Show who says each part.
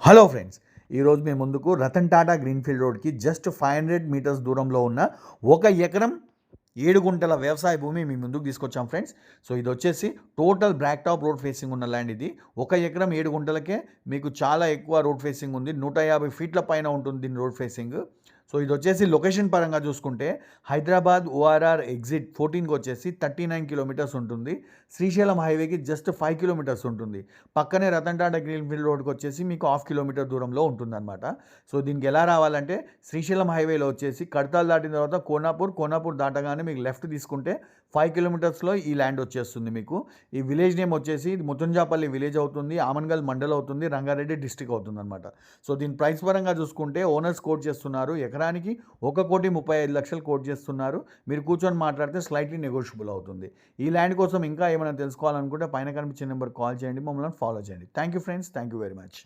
Speaker 1: Hello friends, ఈరోజు మేము ముందుకు రతన్ టాటా గ్రీన్ఫీల్డ్ రోడ్కి జస్ట్ 500 మీటర్స్ దూరంలో ఉన్న 1 ఎకరం 7 గుంటల వ్యవసాయ భూమి మీ ముందుకు తీసుకొచ్చాం ఫ్రెండ్స్. సో ఇది వచ్చేసి total black top road facing ఉన్న ల్యాండ్. ఇది 1 ఎకరం 7 గుంటలకే మీకు చాలా ఎక్కువ రోడ్ ఫేసింగ్ ఉంది. 150 ఫీట్ల పైన ఉంటుంది దీని రోడ్ ఫేసింగ్. సో ఇది వచ్చేసి లొకేషన్ పరంగా చూసుకుంటే హైదరాబాద్ ఓఆర్ఆర్ ఎగ్జిట్ 14కి వచ్చేసి 39 కిలోమీటర్స్ ఉంటుంది. శ్రీశైలం హైవేకి జస్ట్ 5 కిలోమీటర్స్ ఉంటుంది. పక్కనే రతన్ టాటా గ్రీన్ఫీల్డ్ రోడ్కి వచ్చేసి మీకు 1/2 కిలోమీటర్ దూరంలో ఉంటుందన్నమాట. సో దీనికి ఎలా రావాలంటే శ్రీశైలం హైవేలో వచ్చేసి కడతాల్ దాటిన తర్వాత కోనాపూర్ దాటగానే మీకు లెఫ్ట్ తీసుకుంటే 5 కిలోమీటర్స్లో ఈ ల్యాండ్ వచ్చేస్తుంది మీకు. ఈ విలేజ్ నేమ్ వచ్చేసి ముతుంజాపల్లి విలేజ్ అవుతుంది, ఆమన్గల్ మండల్ అవుతుంది, రంగారెడ్డి డిస్టిక్ అవుతుంది అనమాట. సో దీని ప్రైస్ పరంగా చూసుకుంటే ఓనర్స్ కోట్ చేస్తున్నారు ఎకరానికి 1,35,00,000 కోట్ చేస్తున్నారు. మీరు కూర్చొని మాట్లాడితే స్లైట్లీ నెగోషియబుల్ అవుతుంది. ఈ ల్యాండ్ కోసం ఇంకా ఏమైనా తెలుసుకోవాలనుకుంటే పైన కనిపించే నెంబర్ కాల్ చేయండి, మమ్మల్ని ఫాలో చేయండి. Thank you friends, thank you very much.